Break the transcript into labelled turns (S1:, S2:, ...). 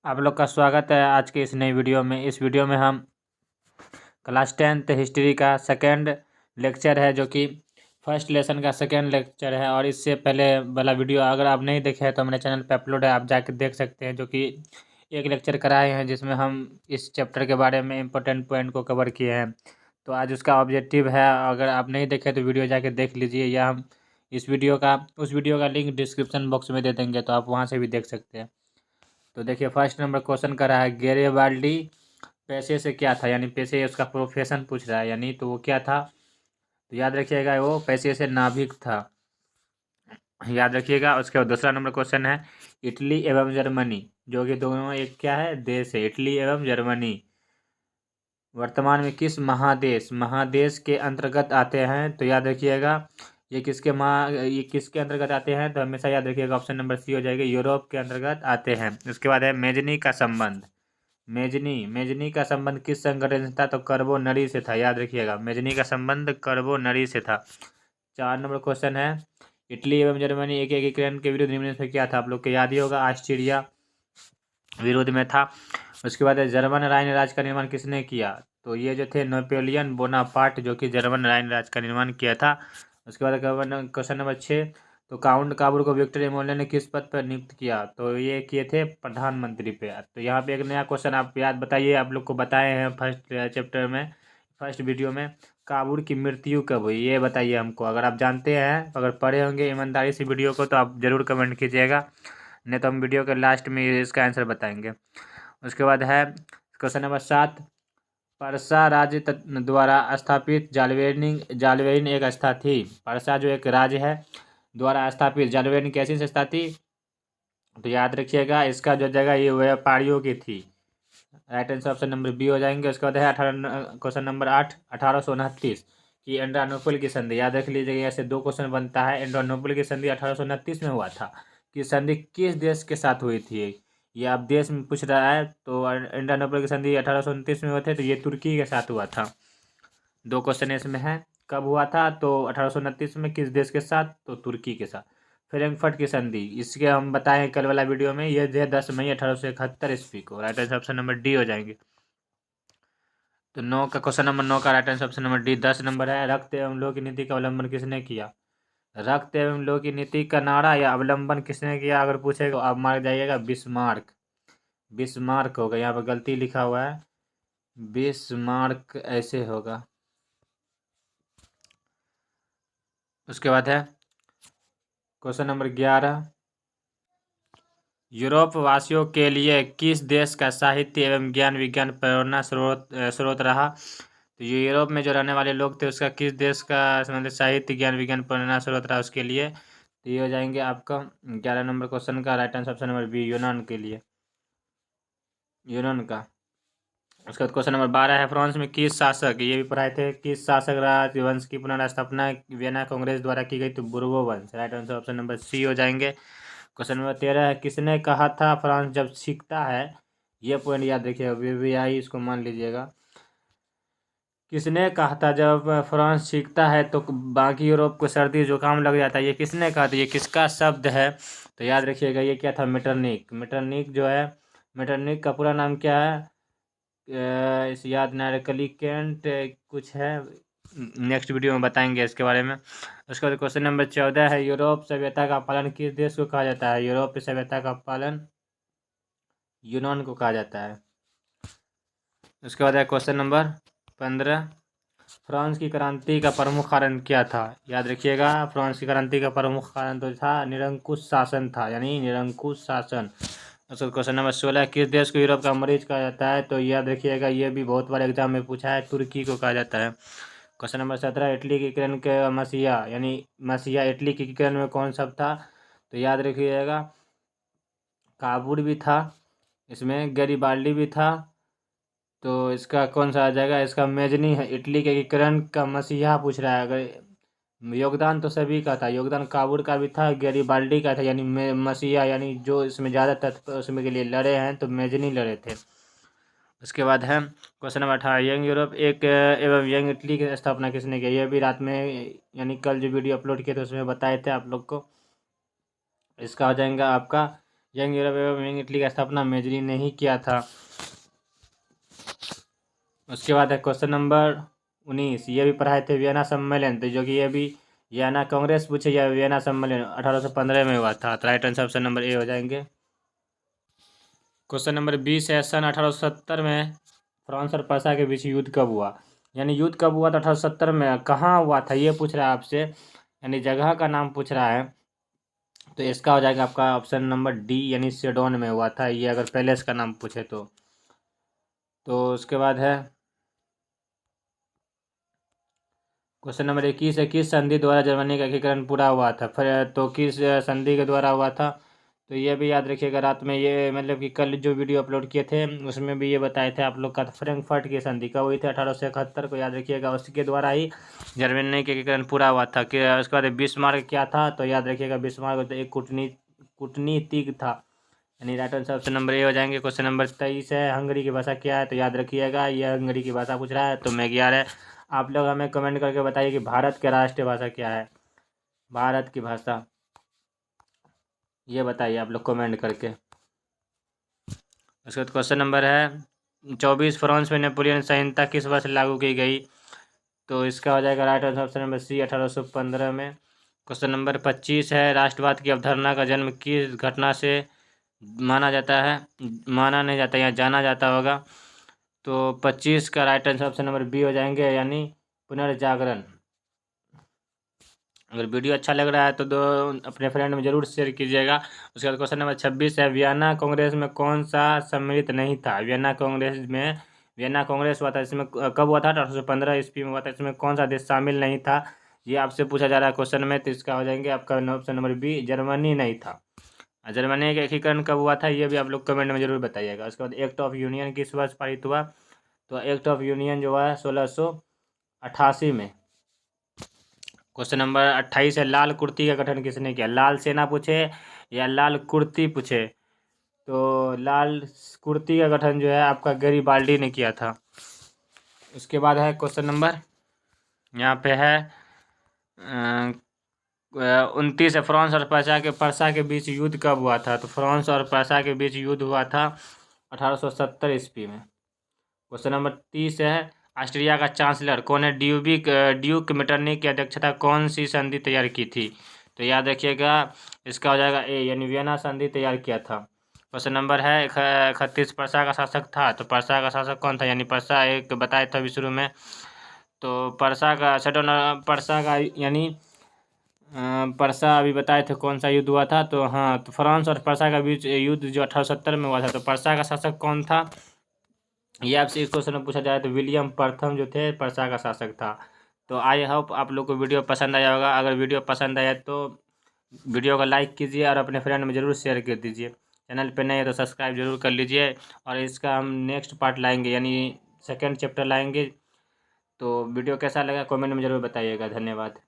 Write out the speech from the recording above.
S1: आप लोग का स्वागत है आज के इस नई वीडियो में। इस वीडियो में हम क्लास 10th हिस्ट्री का सेकेंड लेक्चर है, जो कि फर्स्ट लेसन का सेकेंड लेक्चर है। और इससे पहले वाला वीडियो अगर आप नहीं देखे हैं तो मेरे चैनल पे अपलोड है, आप जाके देख सकते हैं। जो कि एक लेक्चर कराए हैं जिसमें हम इस चैप्टर के बारे में इम्पोर्टेंट पॉइंट को कवर किए हैं। तो आज उसका ऑब्जेक्टिव है, अगर आप नहीं देखे तो वीडियो जाके देख लीजिए, या हम उस वीडियो का लिंक डिस्क्रिप्शन बॉक्स में दे देंगे, तो आप वहाँ से भी देख सकते हैं। तो देखिए, फर्स्ट नंबर क्वेश्चन कर रहा है, गैरिबाल्डी पेशे से क्या था, यानी पेशे उसका प्रोफेशन पूछ रहा है, यानी तो वो क्या था। तो याद रखिएगा, वो पेशे से नाविक था, याद रखिएगा। उसके बाद दूसरा नंबर क्वेश्चन है, इटली एवं जर्मनी, जो कि दोनों एक क्या है, देश है। इटली एवं जर्मनी वर्तमान में किस महादेश महादेश के अंतर्गत आते हैं। तो याद रखिएगा, ये किसके अंतर्गत आते हैं, तो हमेशा याद रखिएगा ऑप्शन नंबर सी हो जाएगा, यूरोप के अंतर्गत आते हैं। उसके बाद है मेजनी का संबंध। मेजनी का संबंध किस संगठन से था, तो कर्बो नरी से था। याद रखिएगा, मेजनी का संबंध कर्बो नरी से था। 4 नंबर क्वेश्चन है, इटली एवं जर्मनी एक एकीकरण के विरुद्ध निम्न में से क्या था। आप लोग को याद ही होगा, ऑस्ट्रिया विरोध में था। उसके बाद जर्मन राइन राज्य का निर्माण किसने किया, तो ये जो थे नेपोलियन बोनापार्ट, जो कि जर्मन राइन राज्य का निर्माण किया था। उसके बाद क्वेश्चन नंबर 6, तो काउंट काबूर को विक्टर एमोले ने किस पद पर नियुक्त किया, तो ये किए थे प्रधानमंत्री पे। तो यहाँ पे एक नया क्वेश्चन आप याद बताइए, आप लोग को बताए हैं फर्स्ट चैप्टर में, फर्स्ट वीडियो में, काबूर की मृत्यु कब हुई, ये बताइए हमको। अगर आप जानते हैं, अगर पढ़े होंगे ईमानदारी से वीडियो को, तो आप ज़रूर कमेंट कीजिएगा, नहीं तो हम वीडियो के लास्ट में इसका आंसर बताएंगे। उसके बाद है क्वेश्चन नंबर 7, परसा राज्य द्वारा स्थापित जालवेरिन एक संस्था थी। परसा जो एक राज्य है द्वारा स्थापित जालवेरिन कैसी संस्था थी, तो याद रखिएगा, इसका जो जगह ये व्यापारियों की थी। Right answer option number B हो जाएंगे। उसके बाद है क्वेश्चन नंबर 8, 1829 की एंड्रियानोपल की संधि। याद रख लीजिएगा, ऐसे 2 क्वेश्चन बनता है। एंड्रियानोपल की संधि 1829 में हुआ था। कि संधि किस देश के साथ हुई थी, ये आप देश में पूछ रहा है। तो एंड्रियानोपल की संधि 1829 में हुए थे, तो ये तुर्की के साथ हुआ था। 2 क्वेश्चन इसमें है, कब हुआ था, तो 1829 में, किस देश के साथ, तो तुर्की के साथ। फ्रैंकफर्ट की संधि, इसके हम बताए कल वाला वीडियो में, ये है 10 मई 1871 ईस्वी को। Right answer option number D हो जाएंगे। तो 9 का क्वेश्चन नंबर 9 का right answer option number D. 10 number है, रक्त एवं लोह की नीति का अवलंबन किसने किया। रक्त एवं लोह की नीति का नारा या अवलंबन किसने किया, अगर पूछेगा तो आप मार जाइएगा बिस्मार्क। बिस्मार्क होगा, यहाँ पर गलती लिखा हुआ है, बिस्मार्क ऐसे होगा। उसके बाद है क्वेश्चन नंबर 11, यूरोप वासियों के लिए किस देश का साहित्य एवं ज्ञान विज्ञान प्रेरणा स्रोत रहा। तो ये यूरोप में जो रहने वाले लोग थे, उसका किस देश का मतलब साहित्य ज्ञान विज्ञान प्रेरणा स्रोत रहा उसके लिए। तो ये हो जाएंगे आपका 11 नंबर क्वेश्चन का right answer option number B, यूनान के लिए, यूनान का। उसके बाद क्वेश्चन नंबर 12 है, फ्रांस में किस शासक, ये भी पढ़ाए थे, किस शासक राजवंश की पुनर्स्थापना वियना कांग्रेस द्वारा की गई, तो बुर्बो वंश। Right answer option number C हो जाएंगे। क्वेश्चन नंबर 13 है, किसने कहा था फ्रांस जब सीखता है, ये पॉइंट याद रखिएगा, वीवीआई इसको मान लीजिएगा। किसने कहा था जब फ्रांस सीखता है तो बाकी यूरोप को सर्दी जुकाम लग जाता है, ये किसने कहा था, ये किसका शब्द है, तो याद रखिएगा, ये क्या था, मेटरनिक। मेटरनिक जो है, मेटरनिक का पूरा नाम क्या है, इस याद ना रहे, कलिकेंट कुछ है, नेक्स्ट वीडियो में बताएंगे इसके बारे में। उसके बाद क्वेश्चन नंबर 14 है, यूरोप सभ्यता का पालन किस देश को कहा जाता है। यूरोप सभ्यता का पालन यूनान को कहा जाता है। उसके बाद है क्वेश्चन नंबर 15, फ्रांस की क्रांति का प्रमुख कारण क्या था। याद रखिएगा, फ्रांस की क्रांति का प्रमुख कारण तो था निरंकुश शासन था, यानी निरंकुश शासन। उसका क्वेश्चन नंबर 16, किस देश को यूरोप का मरीज कहा जाता है, तो याद रखिएगा, ये भी बहुत बार एग्जाम में पूछा है, तुर्की को कहा जाता है। क्वेश्चन नंबर 17, इटली की किरण के मसीहा, यानी मसीहा इटली की किरण में कौन सा था, तो याद रखिएगा, काबूल भी था, इसमें गैरिबाल्डी भी था, तो इसका कौन सा आ जाएगा, इसका मेजनी है। इटली के एकीकरण का मसीहा पूछ रहा है, अगर योगदान तो सभी का था, योगदान काबूल का भी था, गैरिबाल्डी का था, यानी मसीहा, यानी जो इसमें ज़्यादा तत्व उसमें के लिए लड़े हैं, तो मेजनी लड़े थे। उसके बाद है क्वेश्चन नंबर 18, यंग यूरोप एक एवं यंग इटली की स्थापना किसने की। यह भी रात में, यानी कल जो वीडियो अपलोड किए थे उसमें बताए थे आप लोग को। इसका हो जाएगा आपका यंग यूरोप एवं यंग इटली का स्थापना मेजरी ने ही किया था। उसके बाद है क्वेश्चन नंबर 19, ये भी पढ़ाए थे वियना सम्मेलन, तो जो कि ये भी वियना कांग्रेस पूछे या वियना सम्मेलन 1815 में हुआ था। तो right answer option number A हो जाएंगे। क्वेश्चन नंबर 20 है सन 1870 में फ्रांस और पर्सा के बीच युद्ध कब हुआ। यानी युद्ध कब हुआ था 1870 में, कहाँ हुआ था ये पूछ रहा है आपसे, यानी जगह का नाम पूछ रहा है। तो इसका हो जाएगा आपका ऑप्शन नंबर डी, यानी सेडोन में हुआ था ये, अगर पैलेस का नाम पूछे तो उसके बाद है क्वेश्चन नंबर 21 है किस संधि द्वारा जर्मनी का एकीकरण पूरा हुआ था। फिर तो किस संधि के द्वारा हुआ था, तो ये भी याद रखिएगा। रात में ये मतलब कि कल जो वीडियो अपलोड किए थे उसमें भी ये बताए थे आप लोग का। फ्रैंकफर्ट की संधि कब हुई थी, 1871 को, याद रखिएगा। उसके द्वारा ही जर्मनी का एकीकरण पूरा हुआ था। कि उसके बाद बिस्मार्क क्या था, तो याद रखिएगा बिस्मार्क तो एक कूटनीतिक था, यानी right answer option number A हो जाएंगे। क्वेश्चन नंबर 23 है हंगरी की भाषा क्या है, तो याद रखिएगा ये हंगरी की भाषा पूछ रहा है, तो मैग्यार है। आप लोग हमें कमेंट करके बताइए कि भारत की राष्ट्रीय भाषा क्या है, भारत की भाषा ये बताइए आप लोग कमेंट करके। उसके बाद क्वेश्चन नंबर है 24, फ्रांस में नेपोलियन संहिता किस वर्ष लागू की गई, तो इसका हो जाएगा right answer option number C, 1815 में। क्वेश्चन नंबर 25 है राष्ट्रवाद की अवधारणा का जन्म किस घटना से माना जाता है, माना नहीं जाता या जाना जाता होगा। तो 25 का right answer option number B हो जाएंगे, यानी पुनर्जागरण। अगर वीडियो अच्छा लग रहा है तो अपने फ्रेंड में जरूर शेयर कीजिएगा। उसके बाद क्वेश्चन नंबर 26 है वियना कांग्रेस में कौन सा सम्मिलित नहीं था। वियना कांग्रेस हुआ था, इसमें कब हुआ था, 1815 ईस्वी में हुआ था। इसमें कौन सा देश शामिल नहीं था, ये आपसे पूछा जा रहा है क्वेश्चन में। तो इसका हो जाएंगे आपका ऑप्शन नंबर बी, जर्मनी नहीं था। जर्मनी का एकीकरण कब हुआ था ये भी आप लोग कमेंट में जरूर बताइएगा। उसके बाद एक्ट ऑफ यूनियन किस वर्ष पारित हुआ, तो एक्ट ऑफ यूनियन जो है 1688 में। क्वेश्चन नंबर 28 है लाल कुर्ती का गठन किसने किया। लाल सेना पूछे या लाल कुर्ती पूछे, तो लाल कुर्ती का गठन जो है आपका गैरीबाल्डी ने किया था। उसके बाद है क्वेश्चन नंबर यहाँ पे है 29 है फ्रांस और पर्सा के बीच युद्ध कब हुआ था, तो फ्रांस और पर्सा के बीच युद्ध हुआ था 1870 ईस्वी में। क्वेश्चन नंबर 30 है ऑस्ट्रिया का चांसलर कौन है, ड्यूक मेटरनिक की अध्यक्षता कौन सी संधि तैयार की थी, तो याद रखिएगा इसका हो जाएगा ए, यानी वियना संधि तैयार किया था। क्वेश्चन नंबर है 31 पर्सा का शासक था, तो पर्सा का शासक कौन था, यानी पर्सा एक बताया था अभी शुरू में। तो पर्सा का यानी पर्सा अभी बताए थे कौन सा युद्ध हुआ था, तो हाँ, तो फ्रांस और पर्सा का बीच युद्ध जो 1870 में हुआ था। तो पर्सा का शासक कौन था, ये आपसे इस क्वेश्चन में पूछा जाए तो विलियम प्रथम जो थे पर्सा का शासक था। तो आई होप आप लोग को वीडियो पसंद आया होगा। अगर वीडियो पसंद आया तो वीडियो को लाइक कीजिए और अपने फ्रेंड में ज़रूर शेयर कर दीजिए। चैनल पे नए है तो सब्सक्राइब जरूर कर लीजिए। और इसका हम नेक्स्ट पार्ट लाएंगे, यानी सेकेंड चैप्टर लाएंगे। तो वीडियो कैसा लगा कमेंट में ज़रूर बताइएगा। धन्यवाद।